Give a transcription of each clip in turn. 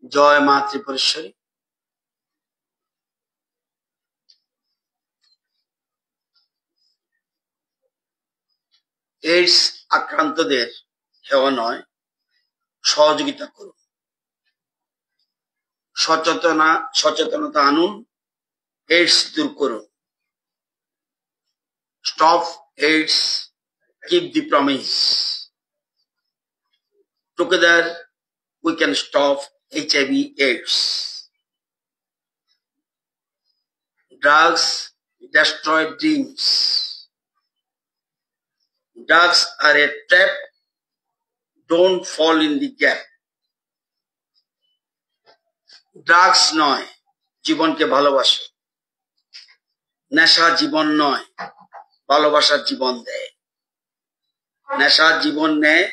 জয় মা ত্রিপুরেশ্বরী। এইডস আক্রান্তদের হেওয়া নয়, সহযোগিতা করুন, সচেতনতা আনুন, এইডস দূর করুন। Stop AIDS, keep the promise. Together we can stop HIV AIDS. Drugs destroy dreams. Drugs are a trap. Don't fall in the gap. Drugs নয়, জীবনকে ভালোবাসো। নেশা জীবন নয়, ভালোবাসার জীবন দেয়। নেশা জীবন নেয়,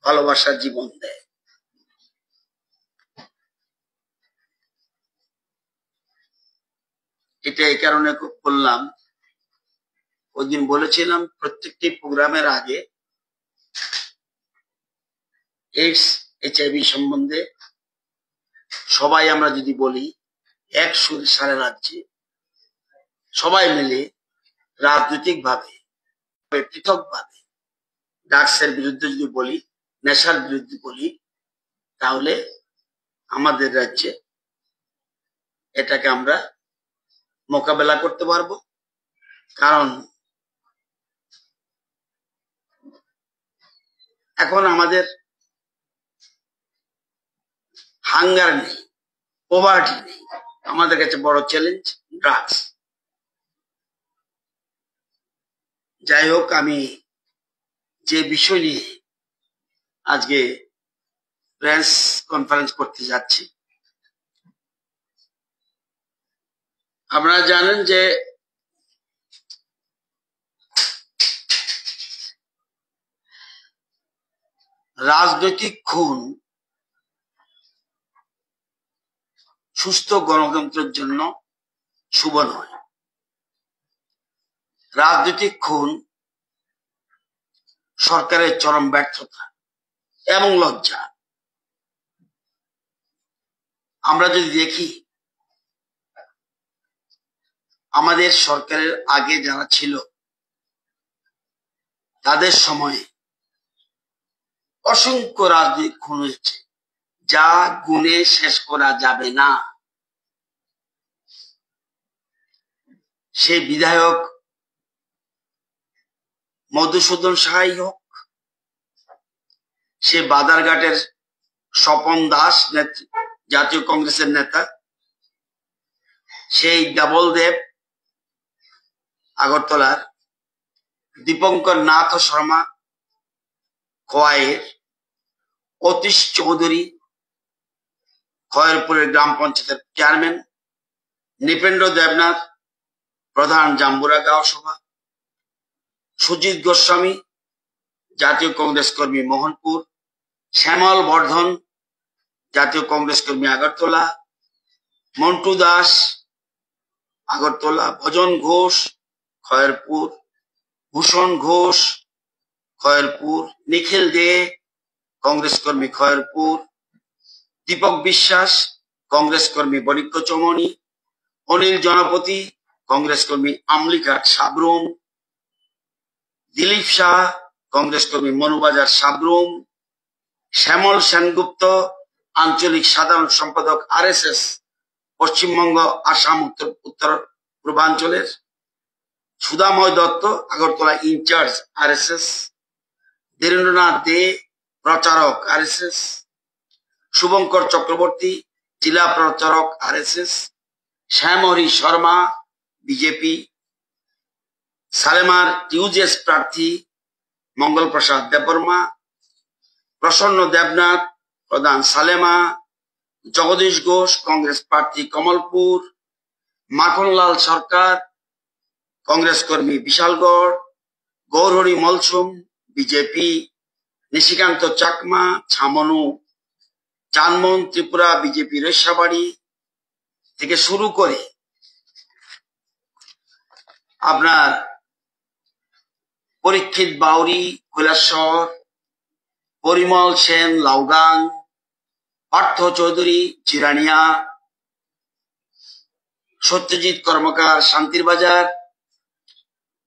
ভালোবাসার জীবন দেয়। এটা এই কারণে বললাম, ওই দিন বলেছিলাম প্রত্যেকটি প্রোগ্রামের আগে এইডস HIV সম্বন্ধে সবাই আমরা যদি বলি এক সুরে সারা রাজ্যে সবাই মিলে রাজনৈতিক ভাবে পৃথক ভাবে ড্রাগসের বিরুদ্ধে যদি বলি, নেশার বিরুদ্ধে বলি, তাহলে আমাদের রাজ্যে এটাকে আমরা মোকাবেলা করতে পারবো। কারণ এখন আমাদের হাঙ্গার নেই, পভার্টি নেই, আমাদের কাছে বড় চ্যালেঞ্জ ড্রাগস। যাই হোক, আমি যে বিষয় নিয়ে আজকে প্রেস কনফারেন্স করতে যাচ্ছি, আপনারা জানেন যে রাজনৈতিক খুন সুস্থ গণতন্ত্রের জন্য শুভ নয়। রাজনৈতিক খুন সরকারের চরম ব্যর্থতা এবং লজ্জা। আমরা যদি দেখি আমাদের সরকারের আগে যারা ছিল তাদের সময়ে অসংখ্য রাজনৈতিক খুন হয়েছে, যা গুণে শেষ করা যাবে না। সে বিধায়ক মধুসূদন সাহাই হোক, সে বাদারঘাটের স্বপন দাস জাতীয় কংগ্রেসের নেতা, সেই ডাবল দেব আগরতলার, দীপঙ্কর নাথ শর্মা খোয়াইয়ের, অতীশ চৌধুরী খয়েরপুরের গ্রাম পঞ্চায়েতের চেয়ারম্যান, নৃপেন্দ্র দেবনাথ প্রধান জাম্বুরা গাঁও সভা, সুজিত গোস্বামী জাতীয় কংগ্রেস কর্মী মোহনপুর, শ্যামল বর্ধন জাতীয় কংগ্রেস কর্মী আগরতলা, মন্টু দাস আগরতলা, ভজন ঘোষ খয়েরপুর, ভূষণ ঘোষ খয়েরপুর, নিখিল দে কংগ্রেস কর্মী খয়েরপুর, দীপক বিশ্বাস কংগ্রেস কর্মী বণিক্য চৌমনি, অনিল জনপতি কংগ্রেস কর্মী আমলিঘাট সাবরুম, দিলীপ শাহ কংগ্রেস কর্মী মনুবাজার সাবরুম, শ্যামল সেনগুপ্ত আঞ্চলিক সাধারণ সম্পাদক RSS পশ্চিমবঙ্গ আসাম উত্তর পূর্বাঞ্চলের, সুধাময় দত্ত আগরতলা ইনচার্জ RSS, ধীরেন্দ্রনাথ দে প্রচারক RSS, শুভঙ্কর চক্রবর্তী জেলা প্রচারক RSS, শ্যামহরি শর্মা বিজেপি, সালেমার টিউজেস প্রার্থী মঙ্গল প্রসাদ দেববর্মা, প্রসন্ন দেবনাথ প্রধান সালেমা, জগদীশ ঘোষ কংগ্রেস প্রার্থী কমলপুর, মাখনলাল সরকার কংগ্রেস কর্মী বিশালগড়, গৌরহরি মলসুম বিজেপি, নিশিকান্ত চাকমা ছামনু, চানমন ত্রিপুরা বিজেপি রেশাবাড়ি থেকে শুরু করে আপনার পরীক্ষিত বাউরি কৈলাসহর, পরিমল সেন লাউগাং, পার্থ চৌধুরী চিরানিয়া, সত্যজিৎ কর্মকার শান্তির বাজার,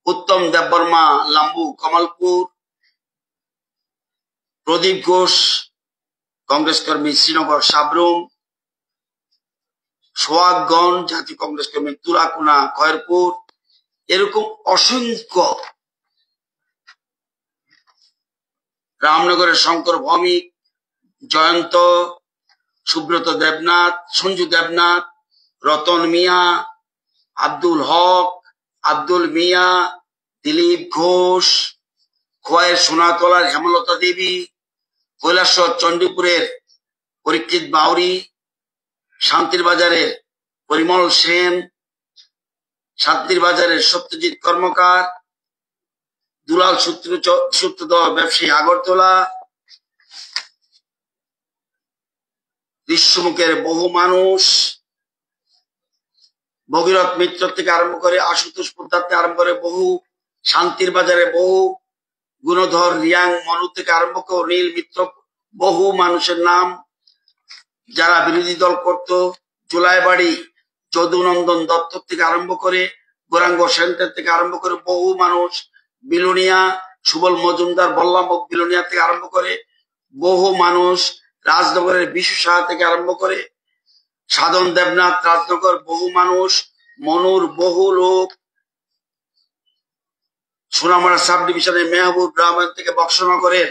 উত্তম দেববর্মা লাম্বু কমলপুর, প্রদীপ ঘোষ কংগ্রেস কর্মী শ্রীনগর সাবরুম, সোহাগগঞ্জ জাতীয় কংগ্রেস কর্মী তুরাকুনা খয়েরপুর, এরকম অসংখ্য, রামনগরের শঙ্কর ভৌমিক, জয়ন্ত, সুব্রত দেবনাথ, সঞ্জু দেবনাথ, রতন মিয়া, আব্দুল হক, আব্দুল মিয়া, দিলীপ ঘোষ, খোয়াইয়ের সোনাতলার হেমলতা দেবী, কৈলাসহর চণ্ডীপুরের পরীক্ষিত বাউরি, শান্তির বাজারের পরিমল সেন, শান্তির বাজারের সত্যজিৎ কর্মকার, দুলাল সূত্রধর ব্যবসায়ী আগরতলা, বিশ্বমুখের বহু মানুষ, ভগীরথ মিত্র থেকে আরম্ভ করে আশুতোষ পোদ্দার থেকে আরম্ভ করে বহু, শান্তির বাজারে বহু, গুণধর রিয়াং মনু থেকে আরম্ভ করে নীল মিত্র, বহু মানুষের নাম যারা বিরোধী দল করত, জুলাইবাড়ি যদুনন্দন দত্ত থেকে আরম্ভ করে গৌরাঙ্গ সেন্টার থেকে আরম্ভ করে বহু মানুষ, বিলোনিয়া সুবল মজুমদার বল্লামক বিলোনিয়া থেকে আরম্ভ করে বহু মানুষ, রাজনগরের বিশু সাহা থেকে আরম্ভ করে সাধন দেবনাথ রাজনগর বহু মানুষ, মনুর বহু লোক, সোনামারা সাব ডিভিশনের মেহবুব রহমান থেকে বক্সনগরের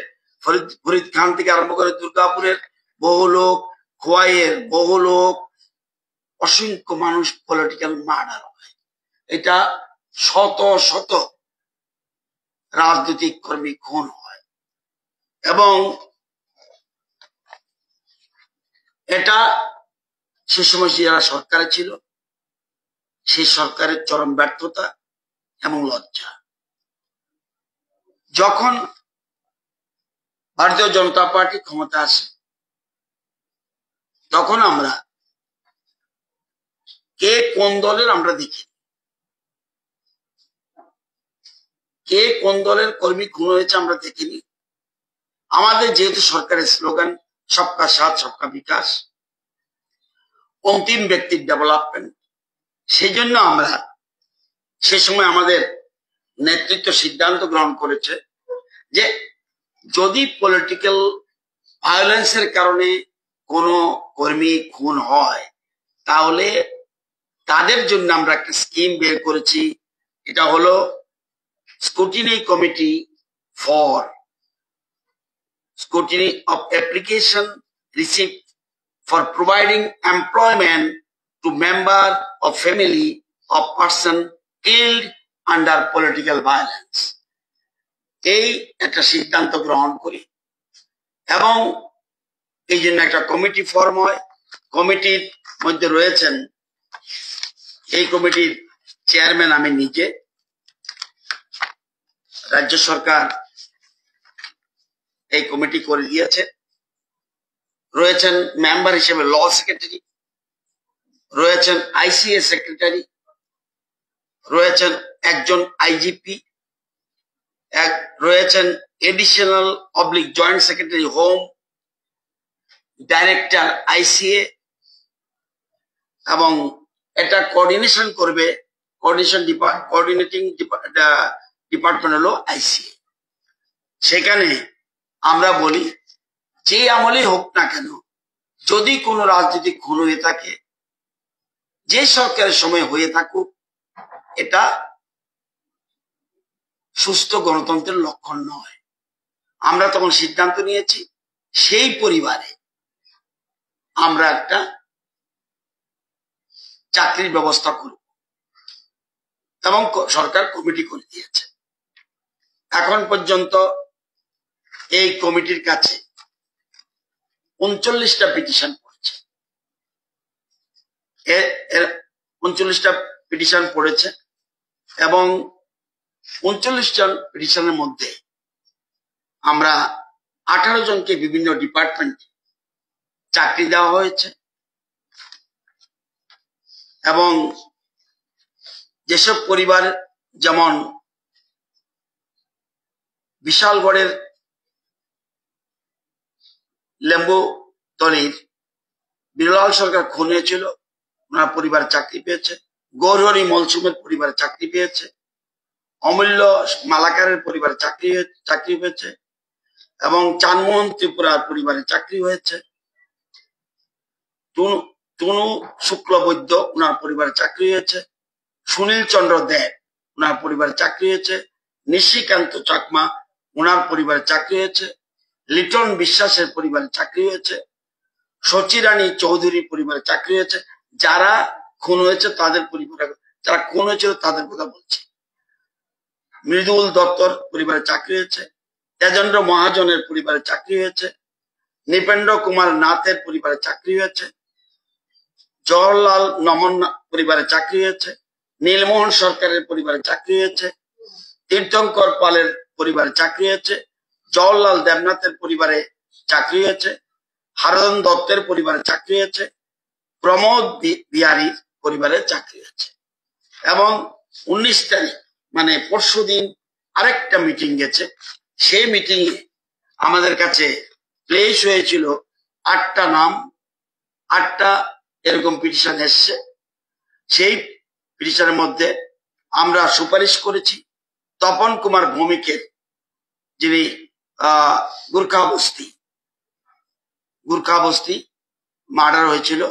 ফরিদ খান থেকে আরম্ভ করে দুর্গাপুরের বহু লোক, খোয়াইয়ের বহু লোক, অসংখ্য মানুষ পলিটিক্যাল মার্ডার হয়। এটা শত শত রাজনৈতিক কর্মী খুন হয় এবং এটা সে সময় যারা সরকারে ছিল সেই সরকারের চরম ব্যর্থতা এবং লজ্জা। যখন ভারতীয় জনতা পার্টি ক্ষমতা আসে তখন আমরা কে কোন দলের আমরা দেখি, কে কোন দলের কর্মী খুন হয়েছে আমরা দেখিনি। আমাদের যেহেতু সরকারের স্লোগান সবকা সাথ সবকা বিকাশ, অন্তিম ব্যক্তির ডেভেলপমেন্ট, সেই জন্য আমরা সে সময় আমাদের নেতৃত্ব সিদ্ধান্ত গ্রহণ করেছে যে যদি পলিটিক্যাল ভায়োলেন্সের কারণে কোনো কর্মী খুন হয় তাহলে তাদের জন্য আমরা একটা স্কিম বের করেছি। এটা হলো scrutiny committee for scrutiny of application received for providing employment to member of family of person killed under political violence। এই একটা সিদ্ধান্ত গ্রহণ করি এবং এই জন্য একটা কমিটি ফর্ম হয়। কমিটির মধ্যে রয়েছেন, এই কমিটির চেয়ারম্যান আমি নিজে, রাজ্য সরকার এই কমিটি করে দিয়েছে, রয়েছেন মেম্বার হিসেবে ল সেক্রেটারি, রয়েছেন আইসিএ সেক্রেটারি, রয়েছেন একজন আইজিপি, রয়েছেন additional oblique joint secretary home, director আইসিএ, এবং এটা কোঅর্ডিনেশন করবে, কোঅর্ডিনেটিং ডিপার্টমেন্ট হলো আইসিএ। সেখানে আমরা বলি যে আমলে হোক না কেন যদি কোনো রাজনৈতিক খুন হয়ে থাকে, যে সরকারের সময় হয়ে থাকুক, এটা সুস্থ গণতন্ত্রের লক্ষণ নয়। আমরা তখন সিদ্ধান্ত নিয়েছি সেই পরিবারে আমরা একটা চাকরির ব্যবস্থা করব এবং সরকার কমিটি করে দিয়েছে। এখন পর্যন্ত এই কমিটির কাছে 39টা পিটিশন পড়েছে, 39টা পিটিশন পড়েছে এবং 39টা পিটিশনের মধ্যে আমরা 18 জনকে বিভিন্ন ডিপার্টমেন্টে চাকরি দেওয়া হয়েছে এবং যেসব পরিবার, যেমন বিশালগড়ের লেম্বুতলির বিরলাল সরকার খুন হয়েছিল, ওনার পরিবার চাকরি পেয়েছে। গৌরহরি মলসুমের পরিবারে চাকরি পেয়েছে। অমূল্য মালাকারের পরিবারে চাকরি পেয়েছে এবং চানমোহন ত্রিপুরার পরিবারে চাকরি হয়েছে। টুনু শুক্লবৈদ্য ওনার পরিবারে চাকরি হয়েছে। সুনীল চন্দ্র দেব ওনার পরিবারে চাকরি হয়েছে। নিশিকান্ত চাকমা ওনার পরিবারে চাকরি হয়েছে। লিটন বিশ্বাসের পরিবারে চাকরি হয়েছে। সচিরানী চৌধুরী পরিবারে চাকরি হয়েছে। যারা খুন হয়েছে তাদের পরিবার, যারা খুন হয়েছিল তাদের কথা বলছি। মৃদুল দত্তর পরিবারে চাকরি হয়েছে। তেজেন্দ্র মহাজনের পরিবারে চাকরি হয়েছে। নৃপেন্দ্র কুমার নাথের পরিবারে চাকরি হয়েছে। জওহরলাল নমন পরিবারে চাকরি হয়েছে। নীলমোহন সরকারের পরিবারে চাকরি হয়েছে। তীর্থঙ্কর পালের পরিবারে চাকরি হয়েছে। জওহরলাল দেবনাথের পরিবারে চাকরি হয়েছে। হারদন দত্তের পরিবারে চাকরি হয়েছে। প্রমোদ বিহারীর পরিবারে চাকরি হয়েছে। এবং 19 তারিখ মানে পরশুদিন আরেকটা মিটিং গেছে। সেই মিটিং এ আমাদের কাছে প্লেস হয়েছিল 8টা নাম, 8টা এরকম পিটিশন এসছে। সেই পিটিশনের মধ্যে আমরা সুপারিশ করেছি তপন কুমার ভৌমিকের, যিনি গুর্খা বস্তি মার্ডার হয়েছিল,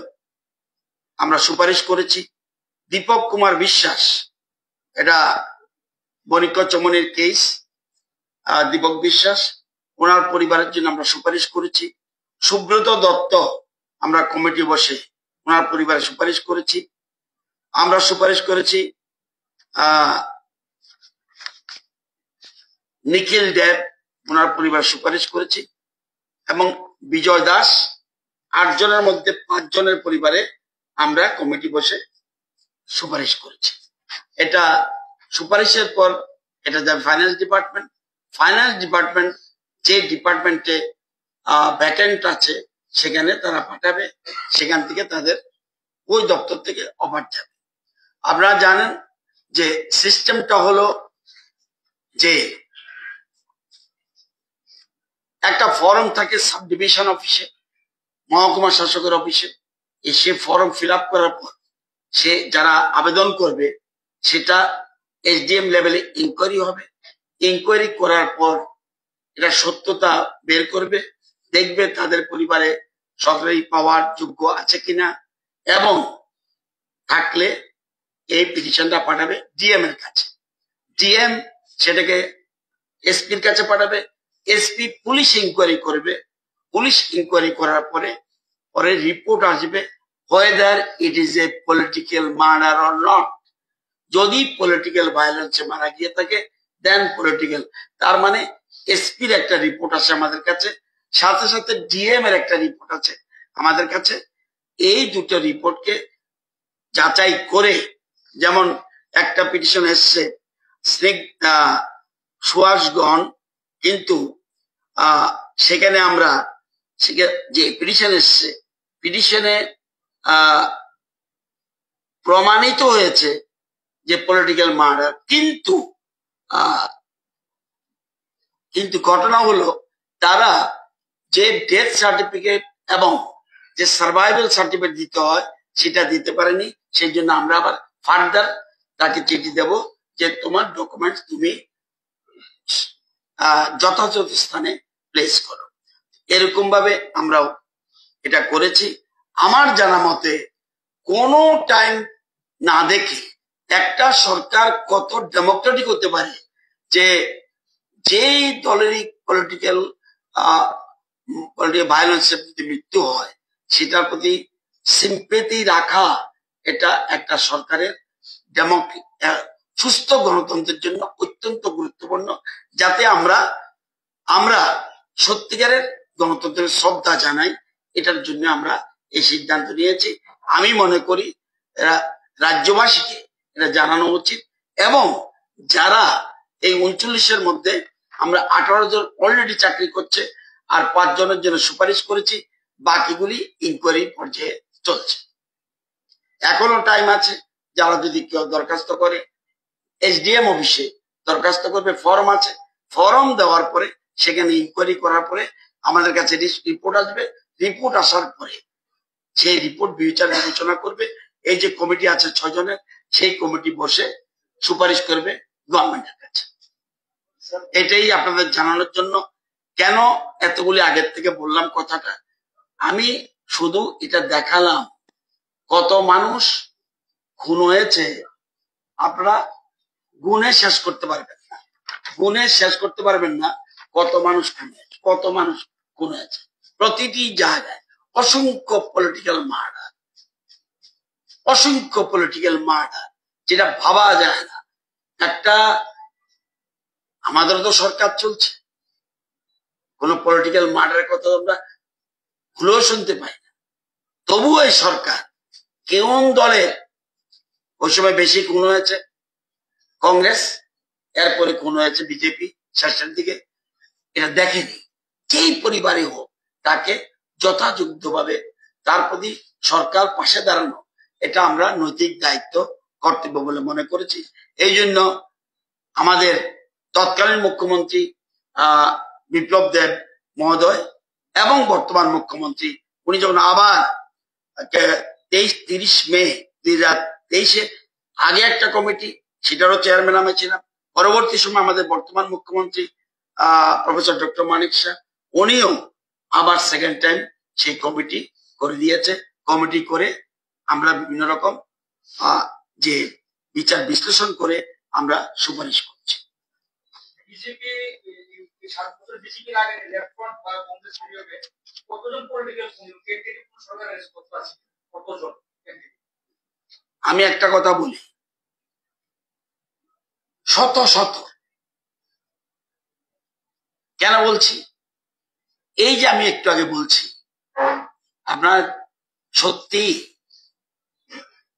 আমরা সুপারিশ করেছি। দীপক কুমার বিশ্বাস, এটা বণিক্য চমনির কেস, দীপক বিশ্বাস ওনার পরিবারের জন্য আমরা সুপারিশ করেছি। সুব্রত দত্ত আমরা কমিটি বসে ওনার পরিবারে সুপারিশ করেছি। আমরা সুপারিশ করেছি নিখিল দেব, ওনার পরিবার সুপারিশ করেছি। এবং বিজয় দাস, 8 জনের মধ্যে 5 জনের পরিবারে আমরা কমিটি বসে সুপারিশ করেছি। এটা সুপারিশের পর এটা যাবে ফাইন্যান্স ডিপার্টমেন্ট। ফাইন্যান্স ডিপার্টমেন্ট যে ডিপার্টমেন্টে ভ্যাকেন্ট আছে সেখানে তারা পাঠাবে, সেখান থেকে তাদের ওই দপ্তর থেকে অফার যাবে। আপনারা জানেন যে সিস্টেমটা হলো যে একটা ফর্ম থাকে সাব ডিভিশন অফিসে, মহকুমা শাসকের অফিসে। সে ফর্ম ফিল আপ করার পর সে যারা আবেদন করবে সেটা এসডিএম লেভেলে ইনকোয়ারি হবে। ইনকোয়ারি করার পর এটা সত্যতা বের করবে, দেখবে তাদের পরিবারে সরকারি পাওয়ার যোগ্য আছে কিনা, এবং থাকলে এই পিটিশনটা পাঠাবে ডিএম এর কাছে। ডিএম সেটাকে এসপির কাছে পাঠাবে। এসপি পুলিশ ইনকোয়ারি করবে। পুলিশ ইনকোয়ারি করার পরে রিপোর্ট আসবে whether it is a political murder or not. যদি পলিটিক্যাল ভায়োলেন্সে মারা গিয়ে থাকে দেন পলিটিক্যাল, তার মানে এসপির একটা রিপোর্ট আছে আমাদের কাছে, সাথে সাথে ডিএম এর একটা রিপোর্ট আছে আমাদের কাছে। এই দুটো রিপোর্টকে যাচাই করে, যেমন একটা পিটিশন এসছে সুয়াসগণ, কিন্তু সেখানে আমরা যে পিটিশন এসছে পিটিশনে প্রমাণিত হয়েছে যে পলিটিক্যাল মার্ডার, কিন্তু ঘটনা হলো তারা যে ডেথ সার্টিফিকেট এবং যে সার্ভাইভাল সার্টিফিকেট দিতে হয় সেটা দিতে পারেনি। সেই জন্য আমরা আবার ফার্দার তাকে চিঠি দেব যে তোমার ডকুমেন্টস তুমি যথাযথ স্থানে প্লেস করো। এরকম ভাবে আমরাও এটা করেছি। আমার জানা মতে কোনো টাইম না দেখে একটা সরকার কত ডেমোক্রেটিক হতে পারে যে যেই দলেরই পলিটিক্যাল ভায়োলেন্সের প্রতি মৃত্যু হয় সেটার প্রতি সিম্পেথি রাখা, এটা একটা সরকারের সুস্থ গণতন্ত্রের জন্য অত্যন্ত গুরুত্বপূর্ণ, যাতে আমরা সত্যিকারের গণতন্ত্রের শ্রদ্ধা জানাই। এটার জন্য আমরা এই সিদ্ধান্ত নিয়েছি। আমি মনে করি রাজ্যবাসীকে এটা জানানো উচিত, এবং যারা এই 39-এর মধ্যে আমরা 18 জন অলরেডি চাকরি করছে আর 5 জনের জন্য সুপারিশ করেছি, বাকিগুলি ইনকোয়ারি পর্যায়ে চলছে। এখনো টাইম আছে। যারা যদি কেউ দরখাস্ত করে এসডিএম অফিসে দরখাস্ত করবে, ফর্ম আছে, ফর্ম দেওয়ার পরে সেখানে ইনকোয়ারি করার পরে আমাদের কাছে রিপোর্ট আসবে। রিপোর্ট আসার পরে সেই রিপোর্ট বিচার বিবেচনা করবে। এই যে কমিটি আছে 6 জনের, সেই কমিটি বসে সুপারিশ করবে গভর্নমেন্টের কাছে। এটাই আপনাদের জানানোর জন্য কেন এতগুলি আগের থেকে বললাম কথাটা। আমি শুধু এটা দেখালাম কত মানুষ খুন হয়েছে, আপনারা গুণে শেষ করতে পারবেন না, গুণে শেষ করতে পারবেন না কত মানুষ খুন হয়েছে, কত মানুষ খুন হয়েছে। প্রতিটি জায়গায় অসংখ্য পলিটিক্যাল মার্ডার, অসংখ্য পলিটিক্যাল মার্ডার, যেটা ভাবা যায় না। একটা আমাদের তো সরকার চলছে, কোন পলিটিক্যাল মার্ডারের কথা আমরা ভুলেও শুনতে পাই না। তবুও এই সরকার কোন দলের ওই সময় বেশি খুন হয়েছে? কংগ্রেস, এরপরে খুন হয়েছে বিজেপি শেষের দিকে। এটা দেখেনি। যেই পরিবারে হোক তাকে যথাযোগ্যভাবে তার প্রতি সরকার পাশে দাঁড়ানো, এটা আমরা নৈতিক দায়িত্ব কর্তব্য বলে মনে করেছি। এই জন্য আমাদের তৎকালীন মুখ্যমন্ত্রী বিপ্লব দেব মহোদয় এবং বর্তমান মুখ্যমন্ত্রী উনি যখন আবার 30 মে 2023 আগে একটা কমিটি, সেটারও চেয়ারম্যান আমি ছিলাম। পরবর্তী সময় আমাদের বর্তমান মুখ্যমন্ত্রী প্রফেসর ডক্টর মানিক শাহ, উনিও আবার সেকেন্ড টাইম সেই কমিটি করে দিয়েছে। কমিটি করে আমরা বিভিন্ন রকম যে বিচার বিশ্লেষণ করে আমরা সুপারিশ করছি। আমি একটা কথা বলি, শত শত। কেন বলছি? এই যে আমি একটু আগে বলছি, আপনার সত্যি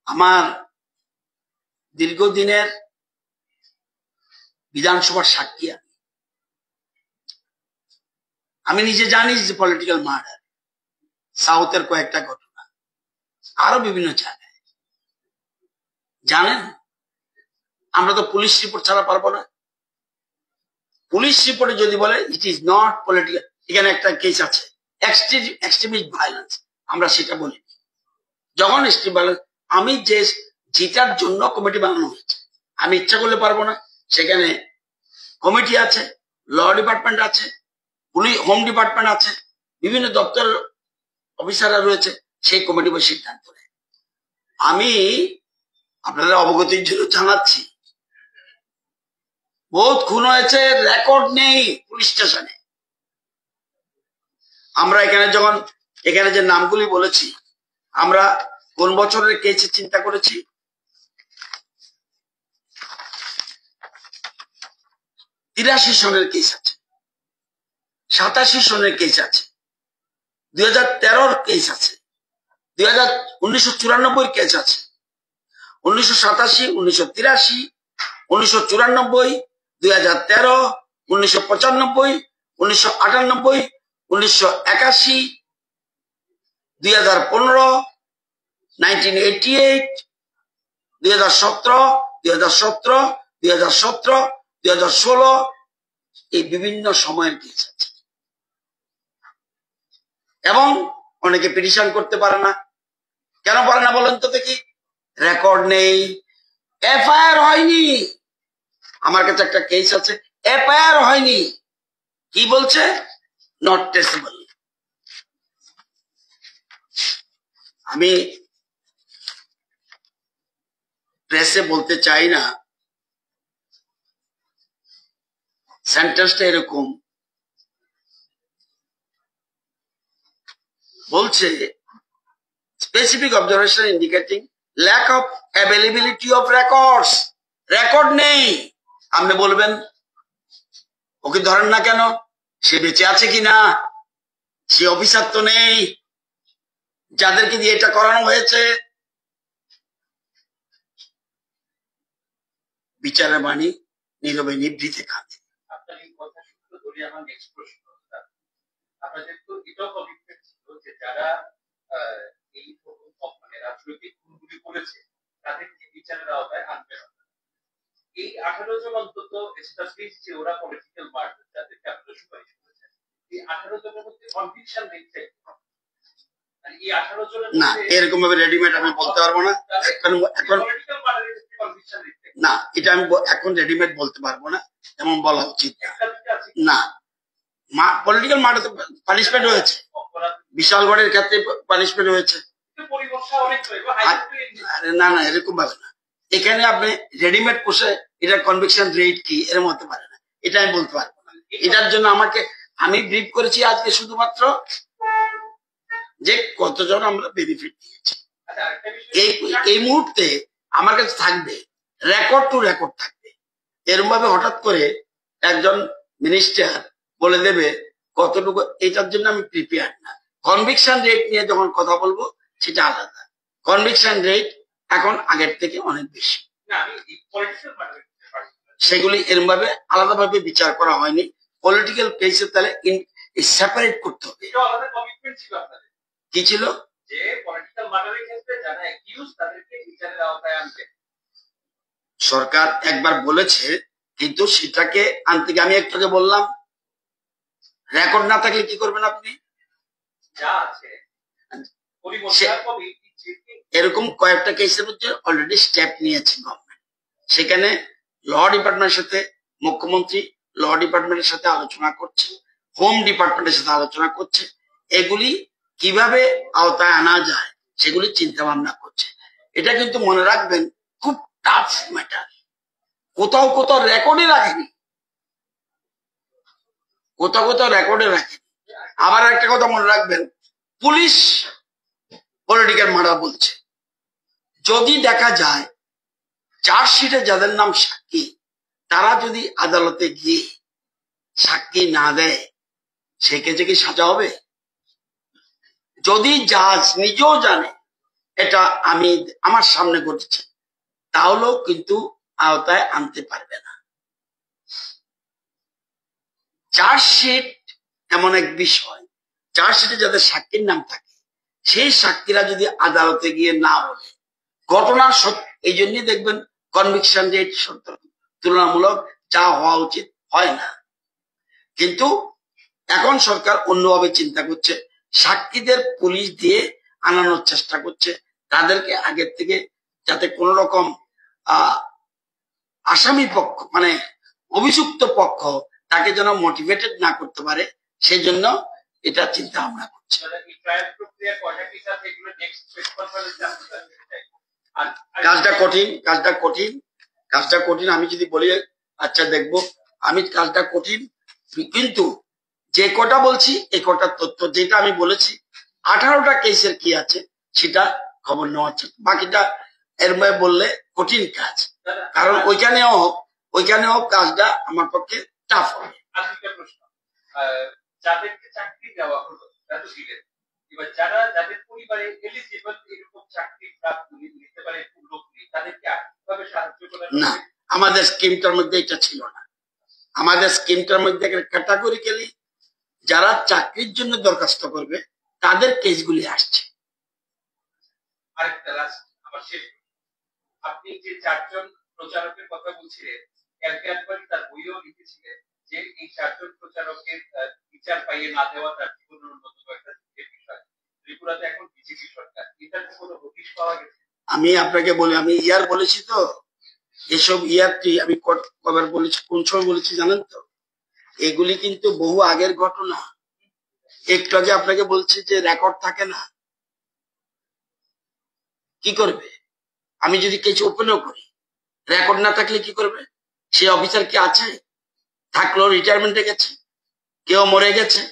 আমার দীর্ঘদিনের বিধানসভার সাক্ষী। আমি নিজে জানি যে পলিটিক্যাল মার্ডার, সাউথের কয়েকটা ঘটনা, আরো বিভিন্ন জায়গায় জানেন। আমরা তো পুলিশ রিপোর্ট ছাড়া পারবো না। পুলিশ রিপোর্টে যদি বলে ইট ইজ নট পলিটিক্যাল, এখানে একটা কেস আছে এক্সট্রিমিস্ট ভায়োলেন্স, আমরা সেটা বলি। যখন এক্সট্রিম ভায়োলেন্স, আমি যেটার জন্য কমিটি বানানো হয়েছে, আমি ইচ্ছা করলে পারবো না। সেখানে কমিটি আছে, ল ডিপার্টমেন্ট আছে, পুলিশ হোম ডিপার্টমেন্ট আছে, বিভিন্ন দপ্তরের অফিসাররা রয়েছে, সেই কমিটি বসে সিদ্ধান্ত নেয়। আমি আপনাদের অবগতির জন্য জানাচ্ছি, বহুত খুন হয়েছে, রেকর্ড নেই পুলিশ স্টেশনে। আমরা এখানে যে নামগুলি বলেছি, আমরা কোন বছরের কেস চিন্তা করেছি? 83 সনের কেস আছে, 87 সনের কেস আছে, 2013 কেস আছে, 1994 কেস আছে, 1987, 1983, 1994, 2013, 1995, 1998, 1981, 2015, 1988, 2017, 2017, 2017, 2016, এই বিভিন্ন সময়ের কেস আছে। এবং অনেকে পিটিশন করতে পারে না। কেন পারে না বলেন তো দেখি? রেকর্ড নেই, এফআইআর হয়নি। আমার কাছে একটা কেস আছে, এফআইআর হয়নি, কি বলছে? Not traceable. আমি প্রেসে বলতে চাই না, সেন্টেন্সটা এরকম বলছে, specific observation indicating lack of availability of records. Record নেই। আপনি বলবেন ওকে ধরেন না কেন? সে বেঁচে আছে কিনা? সে অফিসার তো নেই যাদেরকে দিয়ে এটা করানো হয়েছে। বিচারের বাণী নীরবে নিভৃতে খাতে। আপনার এই কথা সূত্র ধরে আমার নেক্সট প্রশ্ন, আপনার যেহেতু এটাও কমিটমেন্ট ছিল যে যারা এই মানে রাজনৈতিক খুনগুলি করেছে তাদেরকে বিচারের আওতায় আনবে না। এই 18 জন অন্তত এস্টাবলিশ যে ওরা পলিটিক্যাল মার্ডার যাদেরকে আপনারা সুপারিশ করেছেন, এই 18 জনের মধ্যে কনভিকশন রেট এই 18 জনের না, এরকম ভাবে রেডিমেড আমি বলতে পারবো না এখন। পলিটিক্যাল মার্ডারের কনভিকশন দিতে না, এটা আমি এখন রেডিমেড বলতে পারবো না, এমন বলা উচিত না। পলিটিক্যাল মার্ডার পানিশমেন্ট হয়েছে, বিশালগড়ের ক্ষেত্রে পানিশমেন্ট হয়েছে। না না, এরকম ভাবে না। এখানে আপনি রেডিমেড কোষে এটা কনভিকশন রেট কি এরকম হতে পারে না, এটা আমি বলতে পারবো না। এটার জন্য আমি ব্রিফ করেছি আজকে শুধুমাত্র যে কতজন আমরা বেনিফিট দিয়েছি। এই মুহূর্তে আমার কাছে থাকবে রেকর্ড টু রেকর্ড থাকবে। এরকম ভাবে হঠাৎ করে একজন মিনিস্টার বলে দেবে কতটুকু, এটার জন্য আমি প্রিপেয়ার না। কনভিকশন রেট নিয়ে যখন কথা বলবো সেটা আলাদা। কনভিকশন রেট এখন আগের থেকে অনেক বেশি। সেগুলি এরকম ভাবে আলাদাভাবে বিচার করা হয়নি। পলিটিক্যাল কেসে তাহলে সেপারেট করতে হবে। কি ছিল? সরকার একবার বলেছে, কিন্তু সেটাকে আনতে আমি একটু বললাম রেকর্ড না থাকলে কি করবেন আপনি? এরকম কয়েকটা কেসের মধ্যে অলরেডি স্টেপ নিয়েছে গভর্নমেন্ট। সেখানে ল ডিপার্টমেন্টের সাথে মুখ্যমন্ত্রী ল ডিপার্টমেন্টের সাথে আলোচনা করছে, হোম ডিপার্টমেন্টের সাথে আলোচনা করছে, এগুলি কিভাবে আওতায় আনা যায় সেগুলি চিন্তা ভাবনা করছে। এটা কিন্তু মনে রাখবেন খুব টাফ ম্যাটার। কোথাও কোথাও রেকর্ডে রাখেনি, কোথাও কোথাও রেকর্ডে রাখেনি। আবার একটা কথা মনে রাখবেন, পুলিশ পলিটিক্যাল মার্ডার বলছে। যদি দেখা যায় চার্জশিটে যাদের নাম সাক্ষী, তারা যদি আদালতে গিয়ে সাক্ষী না দেয় সে কেসে কি সাজা হবে? যদি জাজ নিজেও জানে এটা আমার সামনে ঘটেছে, তাহলেও কিন্তু আওতায় আনতে পারবে না। চার্জশিট এমন এক বিষয়, চার্জশিটে যাদের সাক্ষীর নাম থাকে সেই সাক্ষীরা যদি আদালতে গিয়ে না বলে, ঘটনার এই জন্যই দেখবেন কনভিকশন রেট তুলনামূলক যা হওয়া উচিত হয় না। কিন্তু এখন সরকার অন্যভাবে চিন্তা করছে, সাক্ষীদের পুলিশ দিয়ে আনানোর চেষ্টা করছে, তাদেরকে আগের থেকে যাতে কোন রকম আসামি পক্ষ মানে অভিযুক্ত পক্ষ তাকে যেন মোটিভেটেড না করতে পারে, সেজন্য এটা চিন্তা ভাবনা করছে। কাজটা কঠিন। আমি যদি বলি আচ্ছা দেখবো, আমি কাজটা কঠিন, কিন্তু যে কটা বলছি এই কটা তথ্য যেটা আমি বলেছি 18টা কেসের কি আছে সেটা খবর নেওয়া হচ্ছে। বাকিটা এর মধ্যে বললে কঠিন কাজ, কারণ ওইখানেও কাজটা আমার পক্ষে টাফ হবে। যাদেরকে চাকরি দেওয়া হলো এবার যাদের পরিবারে এলিজিবল এরকম চাকরি প্রাপ্ত নিতে পারে তাদেরকে আর্থিকভাবে সাহায্য করা না, আমাদের স্কিমটার মধ্যে এটা ছিল না। আমাদের স্কিমটার মধ্যে ক্যাটাগরিক্যালি যারা চাকরির জন্য দরখাস্ত করবে তাদের কেসগুলি আসছে। আরেকটা লাস্ট আমার শেষ, আপনি যে 4 জন প্রচারকের কথা বলছিলেন, একবারই তার বইও লিখেছিলেন যে এই 4 জন প্রচারকের বিচার পাইয়ে না দেওয়া তার জীবনের অন্যতম একটা বিষয়। ত্রিপুরাতে এখন বিজেপি সরকার, এটার কোনো হদিশ পাওয়া গেছে? আমি আপনাকে বলি, আমি ইয়ার বলেছি তো, এসব ইয়ারটি আমি কবার বলেছি, কোন সময় বলেছি জানেন তো? এগুলি কিন্তু বহু আগের ঘটনা। একটু আগে আপনাকে বলছি যে রেকর্ড থাকে না, কি করবে? আমি যদি কিছু ওপেনও করি, রেকর্ড না থাকলে কি করবে? সে অফিসার কি আছে? থাকলো রিটায়ারমেন্টে গেছে, কেউ মরে গেছে।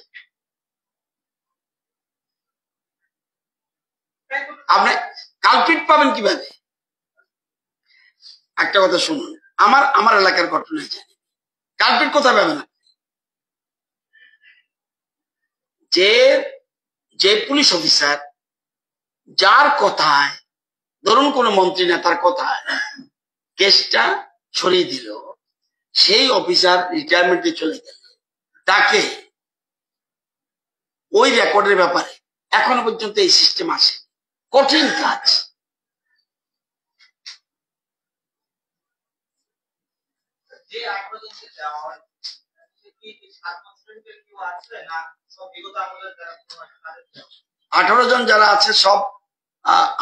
আপনি কালপিট পাবেন কিভাবে? একটা কথা শুনুন, আমার এলাকার ঘটনা জানি, কালপিট কোথায় পাবেন? যে পুলিশ অফিসার যার কথায়, ধরুন কোন মন্ত্রী নেতার কথায় কেসটা সরিয়ে দিল, সেই অফিসার রিটায়ারমেন্টে চলে গেল, তাকে ওই রেকর্ডের ব্যাপারে এখনো পর্যন্ত এই সিস্টেম আসে। কঠিন কাজ। 18 জন যারা আছে সব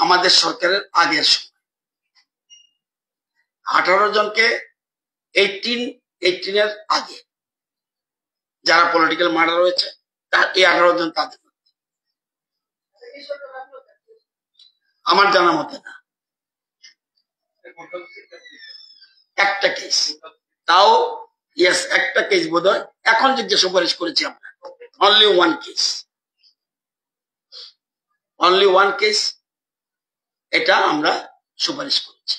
আমাদের সরকারের আগের সময়। 18 জনকে 18 এর আগে যারা পলিটিক্যাল মার্ডার হয়েছে তার এই 18 জন তাদের আমার জানা মতে না, একটা কেস, তাও ইয়েস একটা কেস বোধ হয় এখন যে সুপারিশ করেছি আমরা, অনলি ওয়ান কেস এটা আমরা সুপারিশ করেছি।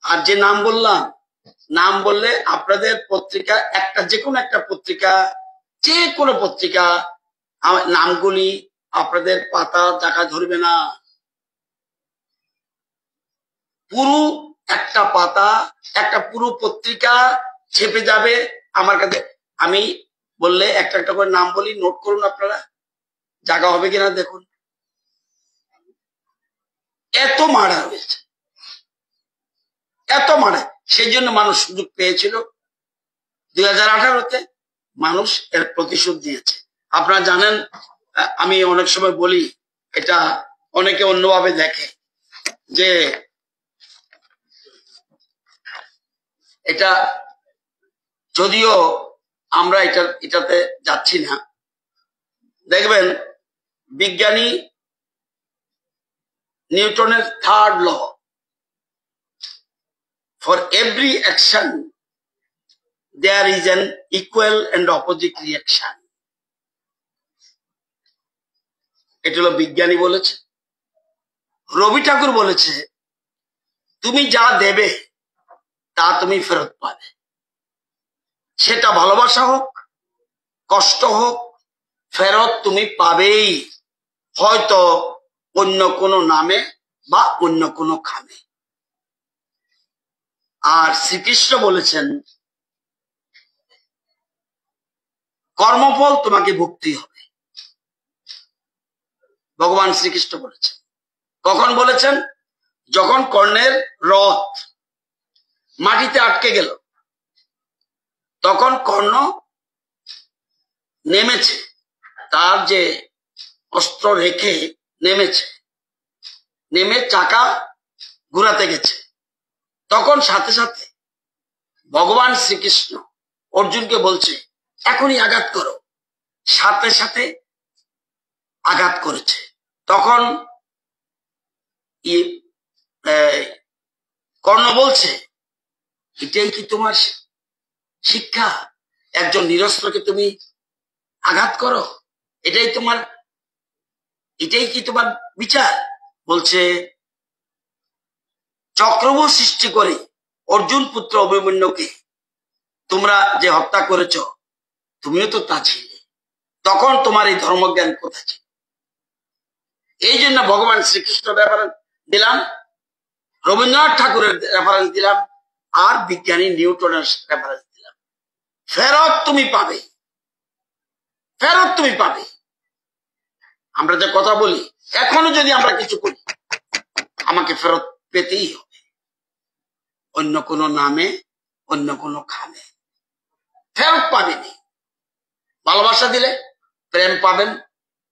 আর যে নাম বললাম, নাম বললে আপনাদের পত্রিকা একটা, যে কোনো একটা পত্রিকা, যে কোনো পত্রিকা নামগুলি আপনাদের পাতা দেখা ধরবে না, পুরো একটা পাতা, একটা পুরো পত্রিকা ছেপে যাবে আমার কাছে। আমি বললে একটা একটা করে নাম বলি, নোট করুন আপনারা, জায়গা হবে কিনা দেখুন। এত মারা হয়েছে, এত মারা, সেই জন্য মানুষ সুযোগ পেয়েছিল 2018-তে, মানুষ এর প্রতিশোধ দিয়েছে। আপনারা জানেন, আমি অনেক সময় বলি, এটা অনেকে অন্যভাবে দেখে যে এটা, যদিও আমরা এটাতে যাচ্ছি না। দেখবেন বিজ্ঞানী নিউটনের 3rd law, for every action there is an equal and opposite reaction. এটা হলো বিজ্ঞানী বলেছে। রবি ঠাকুর বলেছে, তুমি যা দেবে তা তুমি ফেরত পাবে, সেটা ভালোবাসা হোক, কষ্ট হোক, ফেরত তুমি পাবেই, হয়তো অন্য কোনো নামে বা অন্য কোনো খামে। আর শ্রীকৃষ্ণ বলেছেন, কর্মফল তোমাকে ভুগতেই হবে। ভগবান শ্রীকৃষ্ণ বলেছেন। কখন বলেছেন? যখন কর্ণের রথ মাটিতে আটকে গেল, তখন কর্ণ নেমেছে, তার যে অস্ত্র রেখে নেমেছে, নেমে চাকা ঘুরাতে গেছে, তখন সাথে সাথে ভগবান শ্রীকৃষ্ণ অর্জুনকে বলছে, এখনই আঘাত করো। সাথে সাথে আঘাত করেছে। তখন কর্ণ বলছে, এটাই কি তোমার শিক্ষা? একজন নিরস্ত্রকে তুমি আঘাত করো, এটাই কি তোমার বিচার? বলছে, চক্রব্যূহ সৃষ্টি করে অর্জুন পুত্র অভিমন্যুকে তোমরা যে হত্যা করেছ, তুমিও তো তা ছিলে, তখন তোমার এই ধর্মজ্ঞান কোথায় ছিল? এই জন্য ভগবান শ্রীকৃষ্ণ রেফারেন্স দিলাম, রবীন্দ্রনাথ ঠাকুরের রেফারেন্স দিলাম, আর বিজ্ঞানী নিউটনের রেফারেন্স দিলাম। ফেরত তুমি পাবে, ফেরত তুমি পাবে। আমরা যে কথা বলি, এখনো যদি আমরা কিছু করি, আমাকে ফেরত পেতেই হবে, অন্য কোনো নামে, অন্য কোনো খামে। ফেরত পাবেনি। ভালোবাসা দিলে প্রেম পাবেন,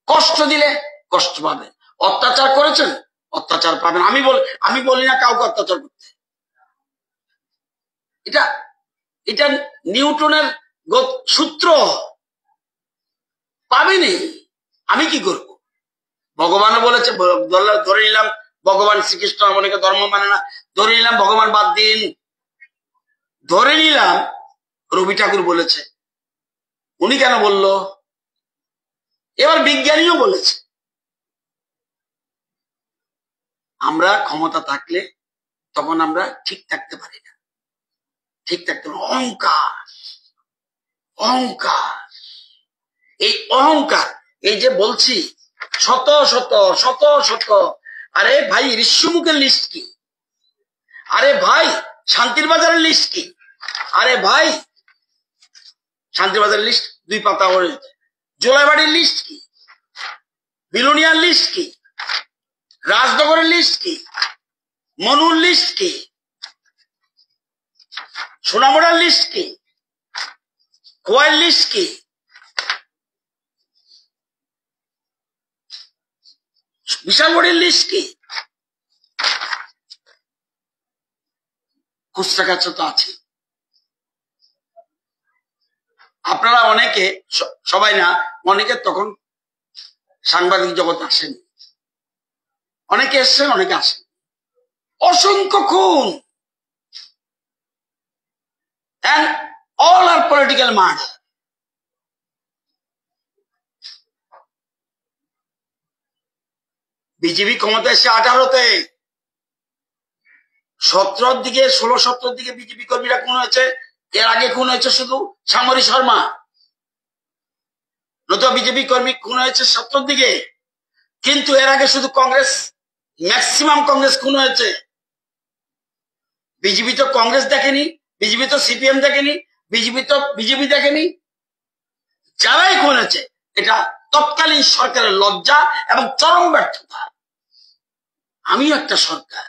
কষ্ট দিলে কষ্ট পাবেন। অত্যাচার করেছেন, অত্যাচার পাবেন। আমি বলি না কাউকে অত্যাচার করতে, এটা নিউটনের সূত্র, পাবেনি। আমি কি করব? ভগবানও বলেছে, ধরে নিলাম ভগবান শ্রীকৃষ্ণ অনেকে ধর্ম মানে না, ধরে নিলাম ভগবান বাদ দিন, ধরে নিলাম রবি ঠাকুর বলেছে। উনি কেন বলল? এবার বিজ্ঞানীও বলেছে। আমরা ক্ষমতা থাকলে তখন আমরা ঠিক থাকতে পারি না, ঠিক থাকতে পারি। অহংকার, অহংকার, এই অহংকার, এই যে বলছি শত শত শত শত, আরে ভাই ঋষ্যমুখের লিস্ট কি? আরে ভাই শান্তির বাজারের লিস্ট কি? আরে ভাই শান্তির বাজারের লিস্ট 2 পাতা হয়ে যেত। জোলাইবাড়ির লিস্ট কি? বিলোনিয়ার লিস্ট কি? রাজনগরের লিস্ট কি? মনুর লিস্ট কি? সোনামুড়ার লিস্ট কি? কোয়েল লিস্ট কি? বিশাল বোর্ডের লিস্ট কি? খুচরা কাছে তো আছে। আপনারা অনেকে, সবাই না, অনেকে তখন সাংবাদিক জগৎ আসেন, অনেকে এসছেন, অনেকে আসেন। অসংখ্য খুন, and all are political murder. BJP ক্ষমতা এসে 18-তে, 17-র দিকে, 16-17-র দিকে বিজেপি কর্মীরা খুন হয়েছে। এর আগে খুন হয়েছে শুধু শ্যামলী শর্মা, নতুবা বিজেপি কর্মী খুন হয়েছে 17-র দিকে। কিন্তু এর আগে শুধু কংগ্রেস, ম্যাক্সিমাম কংগ্রেস খুন হয়েছে। বিজেপি তো কংগ্রেস দেখেনি, বিজেপি তো সিপিএম দেখেনি, বিজেপি দেখেনি। যারাই খুন হয়েছে এটা তৎকালীন সরকারের লজ্জা এবং চরম ব্যর্থতা। আমিও একটা সরকার,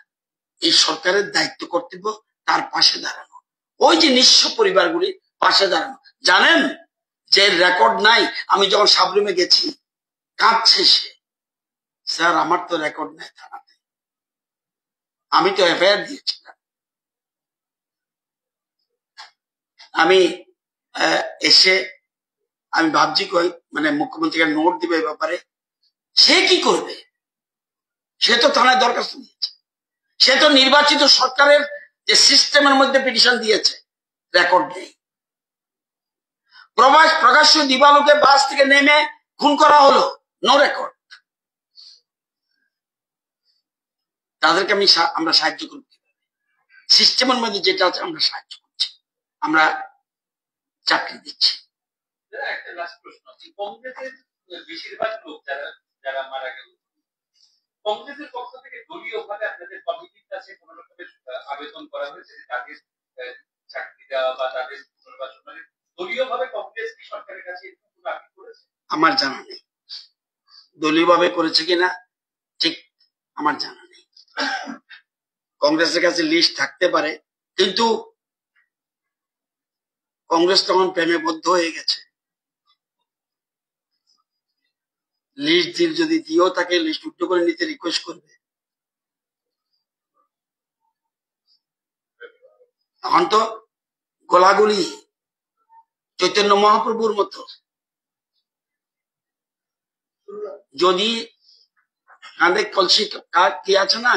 এই সরকারের দায়িত্ব কর্তব্য তার পাশে দাঁড়ানো, ওই যে নিঃস্ব পরিবারগুলির পাশে দাঁড়ানো। জানেন যে রেকর্ড নাই, আমি যখন সাবরুমে গেছি কাঁদছে সে, স্যার আমার তো রেকর্ড নাই থানাতে, আমি তো এফআইআর দিয়েছিলাম। আমি এসে আমি ভাবছি কই, মানে মুখ্যমন্ত্রীকে নোট দিবে এই ব্যাপারে। সে কি করবে? সে তো থানায় দরখাস্ত দিয়েছে, সে তো নির্বাচিত সরকারের যে সিস্টেমের মধ্যে পিটিশন দিয়েছে, রেকর্ড নেই। প্রকাশ্য দিবালোকে বাস থেকে নেমে খুন করা হলো, নো রেকর্ড। তাদেরকে আমরা সাহায্য করব সিস্টেমের মধ্যে যেটা আছে, আমরা সাহায্য করছি, আমরা চাকরি দিচ্ছি। একটা লাস্ট প্রশ্ন, কংগ্রেসের বেশিরভাগ লোক যারা মারা গেল, কংগ্রেসের পক্ষ থেকে দলীয় ভাবে আপনাদের কমিটির কাছে কোন রকমের আবেদন করা হয়েছে তাদের চাকরি দেওয়া বা তাদের পুনর্বাসন, মানে দলীয় ভাবে কংগ্রেস কি সরকারের কাছে আপিল করেছে? আমার জানা নেই দলীয় ভাবে করেছে কিনা, ঠিক আমার জানা নেই। কংগ্রেসের কাছে লিস্ট থাকতে পারে, কিন্তু কংগ্রেস তখন প্রেমে বদ্ধ হয়ে গেছে। লিস্ট যদি দিয়েও তাকে লিস্ট উল্টো করে নিতে রিকোয়েস্ট করবে, তখন তো গোলাগুলি চৈতন্য মহাপ্রভুর মতো। যদি কাঁধে কলসি কি আছে না,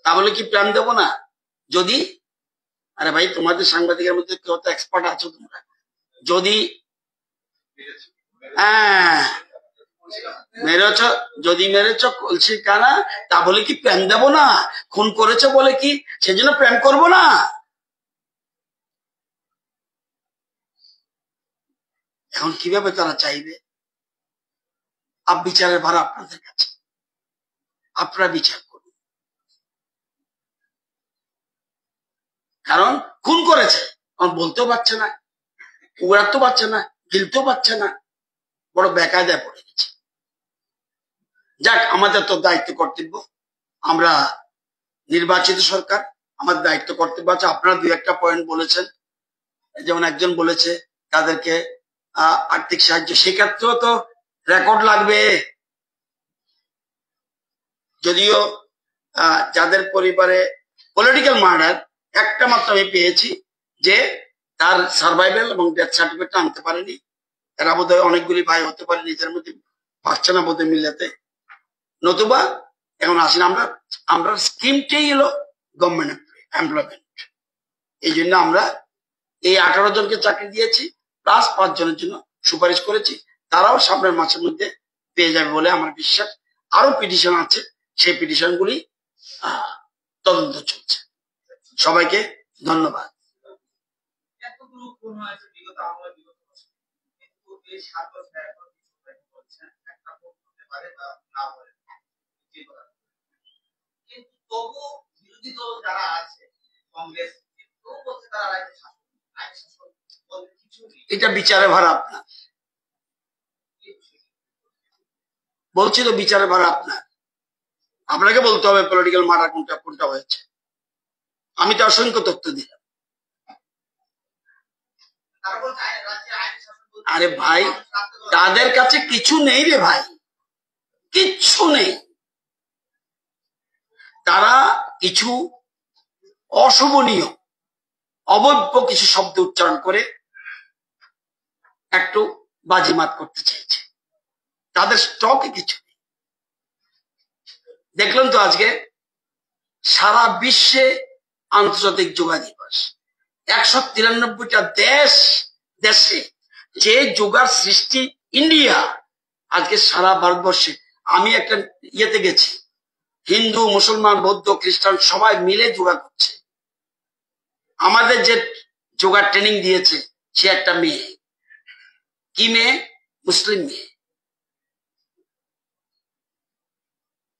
তা বলে কি প্রেম দেবো না? যদি, আরে ভাই তোমাদের সাংবাদিকের মধ্যে কেউ তো এক্সপার্ট আছো তোমরা, যদি মেরেছ কলসির কানা, তা বলে কি প্রেম দেবো না? খুন করেছে বলে কি সেজন্য প্রেম করবো না? এখন কিভাবে তারা চাইবে? বিচারের ভার আপনাদের কাছে, আপনারা বিচার করুন। কারণ খুন করেছে, বলতেও পারছে না, উড়াতেও পারছে না, গিলতেও পারছে না, বড় বেকায়দায় পড়ে গেছে। যাক, আমাদের তো দায়িত্ব কর্তব্য, আমরা নির্বাচিত সরকার, আমাদের দায়িত্ব কর্তব্য আছে। আপনারা দুই একটা পয়েন্ট বলেছেন, যেমন একজন বলেছে তাদেরকে আর্থিক সাহায্য, সেক্ষেত্রেও তো রেকর্ড লাগবে। যদিও যাদের পরিবারে পলিটিক্যাল মার্ডার, একটা মাত্র আমি পেয়েছি যে তার সার্ভাইভাল এবং ডেথ সার্টিফিকেট আনতে পারেনি। এরা বোধহয় অনেকগুলি ভাই হতে পারে, নিজের মধ্যে পারছে না বোধহয় মিলাতে। নতুবা এখন আসি না, আমরা স্কিমটাই হলো গভর্নমেন্ট এমপ্লয়মেন্ট। এই জন্য আমরা এই 18 জনকে চাকরি দিয়েছি, প্লাস 5 জনের জন্য সুপারিশ করেছি। তারাও সামনের মাসের মধ্যে পেয়ে যাবে বলে আমার বিশ্বাস। আরো পিটিশন আছে, সেই পিটিশন গুলি তদন্ত চলছে। সবাইকে ধন্যবাদ। বিরোধী দল যারা আছে কংগ্রেস, এটা বিচারে ভার আপনার, বলছি তো বিচারে ভার আপনার। আপনাকে বলতে হবে পলিটিক্যাল মার্ডার কোনটা কোনটা হয়েছে। আমি তো অসংখ্য তথ্য দিলাম। আরে ভাই, তাদের কাছে কিছু নেই রে ভাই, কিচ্ছু নেই। তারা কিছু অশোভনীয় অবৈধ কিছু শব্দ উচ্চারণ করে একটু বাজিমাত করতে চাইছে। তাদের স্টকে কিছু নেই। দেখলাম তো আজকে সারা বিশ্বে আন্তর্জাতিক যোগা দিবস, 193টা দেশে যে যোগার সৃষ্টি ইন্ডিয়া, আজকে সারা ভারতবর্ষে আমি একটা ইয়েতে গেছি, হিন্দু মুসলমান বৌদ্ধ খ্রিস্টান সবাই মিলে যোগা করছে। আমাদের যে যোগার ট্রেনিং দিয়েছে সে একটা মেয়ে, কি মেয়ে? মুসলিম মেয়ে।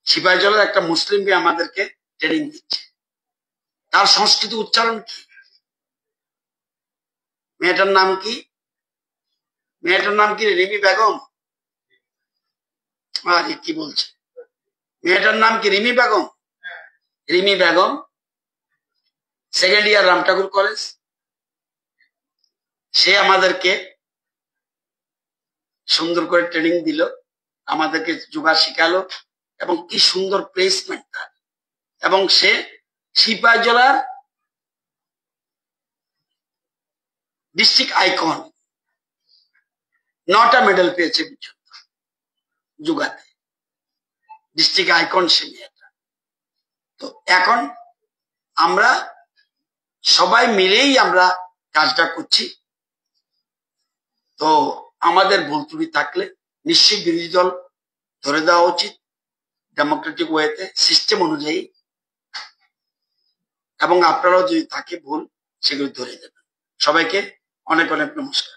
সিপাহীজলার একটা মুসলিম মেয়ে আমাদেরকে ট্রেনিং দিচ্ছে। তার সংস্কৃতি উচ্চারণ কি? মেয়েটার নাম কি? মেয়েটার নাম কি? রিমি বেগম। আরে কি বলছে? মেয়েটার নাম কি? রিমি বেগম। রিমি বেগম, সেকেন্ড ইয়ার রাম ঠাকুর কলেজ। সে আমাদেরকে সুন্দর করে ট্রেনিং দিল, আমাদেরকে যোগা শিখালো, এবং কি সুন্দর প্লেসমেন্ট তার। এবং সে সিপাহীজলার ডিস্ট্রিক্ট আইকন, 9টা মেডেল পেয়েছে যোগাতে। ডিস্ট্রিক্ট আইকন সে মেয়েটা। তো এখন আমরা সবাই মিলেই আমরা কাজটা করছি। তো আমাদের ভুল ত্রুটি থাকলে নিশ্চয়ই বিরোধী দল ধরে দেওয়া উচিত, ডেমোক্রেটিক ওয়েতে, সিস্টেম অনুযায়ী। এবং আপনারাও যদি থাকে ভুল, সেগুলো ধরে দেবেন। সবাইকে অনেক অনেক নমস্কার।